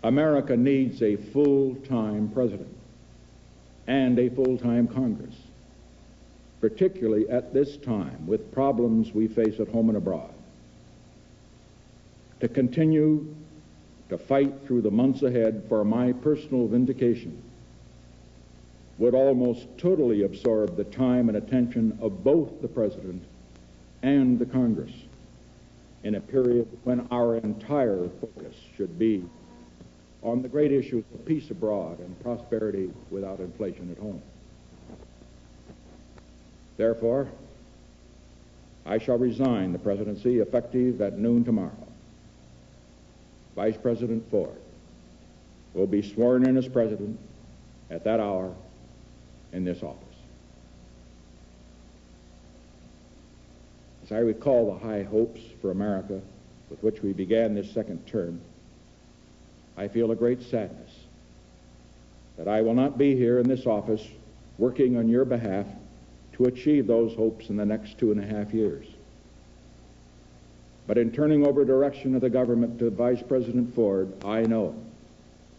America needs a full-time president and a full-time Congress, particularly at this time with problems we face at home and abroad, to continue to fight through the months ahead for my personal vindication would almost totally absorb the time and attention of both the President and the Congress in a period when our entire focus should be on the great issues of peace abroad and prosperity without inflation at home. Therefore, I shall resign the presidency effective at noon tomorrow. Vice President Ford will be sworn in as president at that hour in this office. As I recall the high hopes for America with which we began this second term, I feel a great sadness that I will not be here in this office working on your behalf to achieve those hopes in the next 2.5 years. But in turning over direction of the government to Vice President Ford, I know,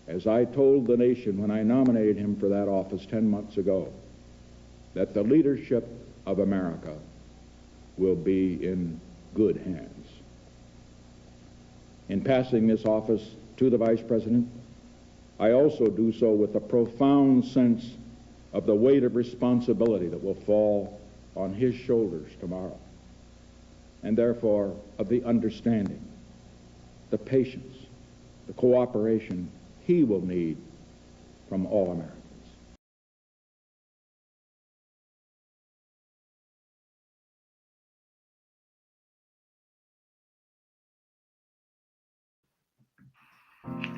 as I told the nation when I nominated him for that office 10 months ago, that the leadership of America will be in good hands. In passing this office to the Vice President, I also do so with a profound sense of the weight of responsibility that will fall on his shoulders tomorrow, and therefore of the understanding, the patience, the cooperation he will need from all Americans.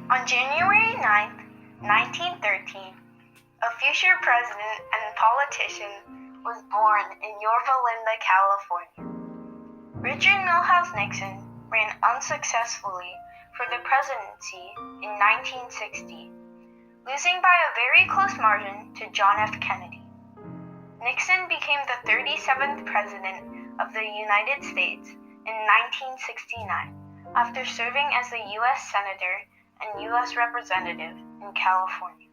On January 9th, 1913, a future president and politician was born in Yorba Linda, California. Richard Milhouse Nixon ran unsuccessfully for the presidency in 1960, losing by a very close margin to John F. Kennedy. Nixon became the 37th president of the United States in 1969 after serving as a U.S. Senator and U.S. Representative in California.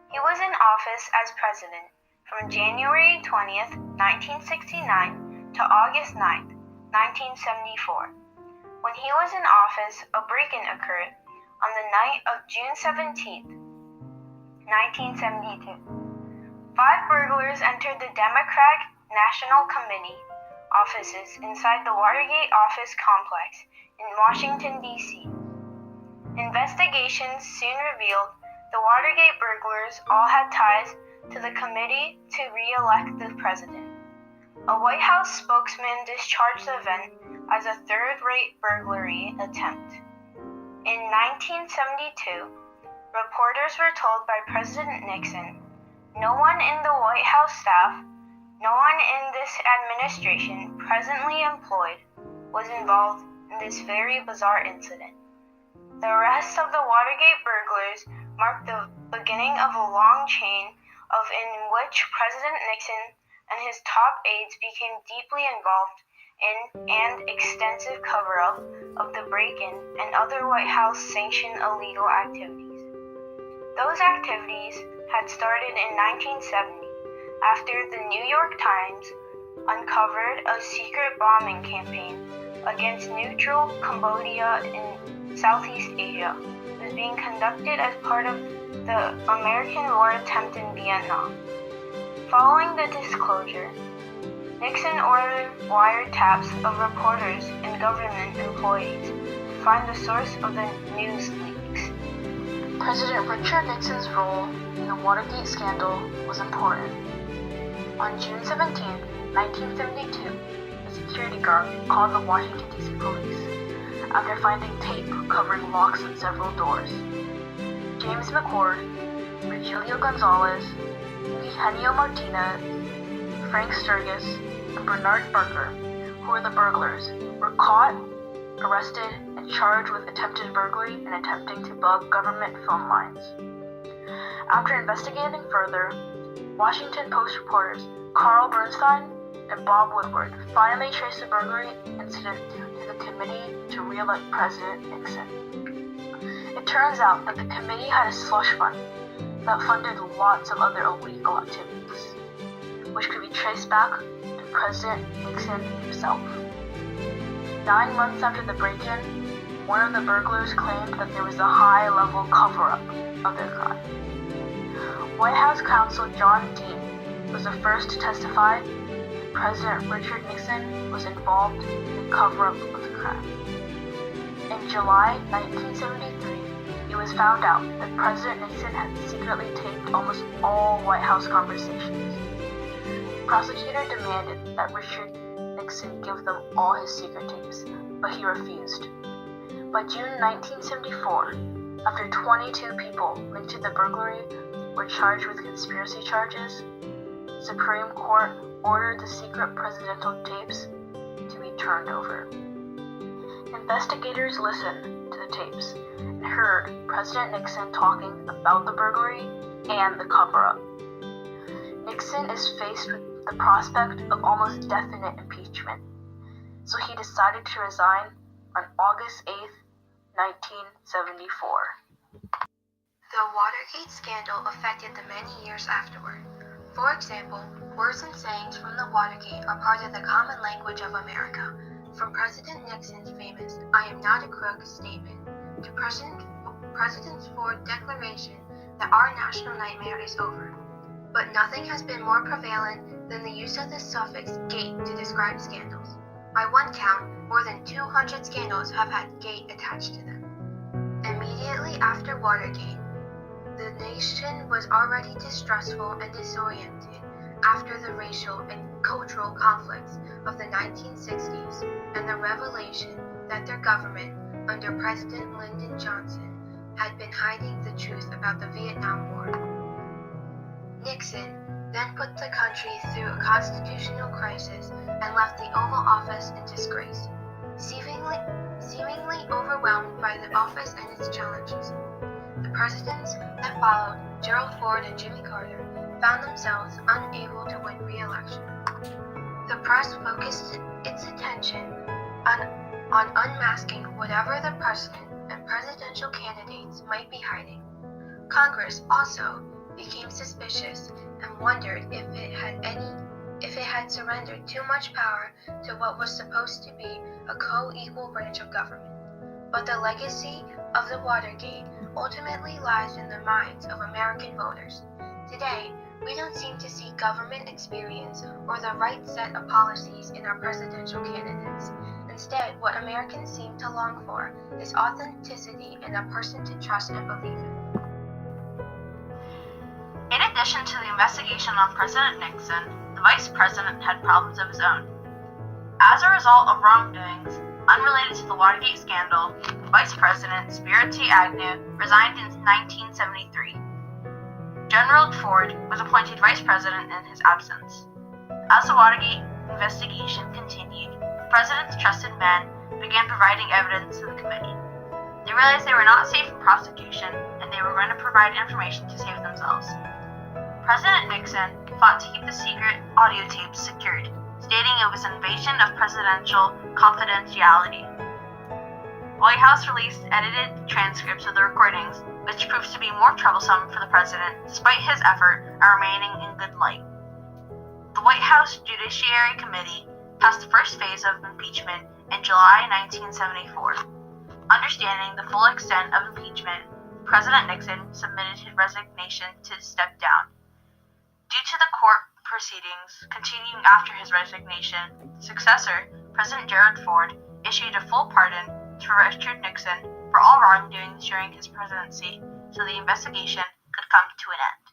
He was in office as president from January 20th, 1969 to August 9th, 1974. When he was in office, a break-in occurred on the night of June 17th, 1972. 5 burglars entered the Democratic National Committee offices inside the Watergate office complex in Washington, D.C. Investigations soon revealed the Watergate burglars all had ties to the committee to re-elect the president. A White House spokesman discharged the event as a third-rate burglary attempt. In 1972, reporters were told by President Nixon, "No one in the White House staff, no one in this administration presently employed was involved in this very bizarre incident." The arrest of the Watergate burglars marked the beginning of a long chain in which President Nixon and his top aides became deeply involved in an extensive cover-up of the break-in and other White House-sanctioned illegal activities. Those activities had started in 1970 after the New York Times uncovered a secret bombing campaign against neutral Cambodia in Southeast Asia was being conducted as part of the American war attempt in Vietnam. Following the disclosure, Nixon ordered wiretaps of reporters and government employees to find the source of the news leaks. President Richard Nixon's role in the Watergate scandal was important. On June 17, 1972, a security guard called the Washington, D.C. police after finding tape covering locks on several doors. James McCord, Virgilio Gonzalez, Eugenio Martinez, Frank Sturgis, and Bernard Barker, who were the burglars, were caught, arrested, and charged with attempted burglary and attempting to bug government phone lines. After investigating further, Washington Post reporters Carl Bernstein and Bob Woodward finally traced the burglary incident to the committee to re-elect President Nixon. It It turns out that the committee had a slush fund that funded lots of other illegal activities, which could be traced back to President Nixon himself. 9 months after the break-in, one of the burglars claimed that there was a high-level cover-up of their crime. White House counsel John Dean was the first to testify that President Richard Nixon was involved in the cover-up of the crime. In July 1973, it was found out that President Nixon had secretly taped almost all White House conversations. The prosecutor demanded that Richard Nixon give them all his secret tapes, but he refused. By June 1974, after 22 people linked to the burglary were charged with conspiracy charges, the Supreme Court ordered the secret presidential tapes to be turned over. Investigators listened to the tapes and heard President Nixon talking about the burglary and the cover-up. Nixon is faced with the prospect of almost definite impeachment, so he decided to resign on August 8, 1974. The Watergate scandal affected the many years afterward. For example, words and sayings from the Watergate are part of the common language of America, from President Nixon's famous "I am not a crook" statement to President Ford's declaration that our national nightmare is over. But nothing has been more prevalent than the use of the suffix "gate" to describe scandals. By one count, more than 200 scandals have had "gate" attached to them. Immediately after Watergate, the nation was already distrustful and disoriented after the racial and cultural conflicts of the 1960s and the revelation that their government, under President Lyndon Johnson, had been hiding the truth about the Vietnam War. Nixon then put the country through a constitutional crisis and left the Oval Office in disgrace, seemingly overwhelmed by the office and its challenges. The presidents that followed, Gerald Ford and Jimmy Carter, found themselves unable to win re-election. The press focused its attention on unmasking whatever the president and presidential candidates might be hiding. Congress also became suspicious and wondered if it had surrendered too much power to what was supposed to be a co-equal branch of government. But the legacy of the Watergate ultimately lies in the minds of American voters. Today, we don't seem to see government experience or the right set of policies in our presidential candidates. Instead, what Americans seem to long for is authenticity and a person to trust and believe in. In addition to the investigation on President Nixon, the Vice President had problems of his own. As a result of wrongdoings unrelated to the Watergate scandal, Vice President Spiro T. Agnew resigned in 1973. Gerald Ford was appointed Vice President in his absence. As the Watergate investigation continued, the President's trusted men began providing evidence to the committee. They realized they were not safe from prosecution, and they were going to provide information to save themselves. President Nixon fought to keep the secret audio tapes secured, stating it was an invasion of presidential confidentiality. White House released edited transcripts of the recordings, which proves to be more troublesome for the president, despite his effort at remaining in good light. The White House Judiciary Committee passed the first phase of impeachment in July 1974. Understanding the full extent of impeachment, President Nixon submitted his resignation to step down. Due to the court proceedings continuing after his resignation, the successor, President Gerald Ford, issued a full pardon to Richard Nixon for all wrongdoings during his presidency, so the investigation could come to an end.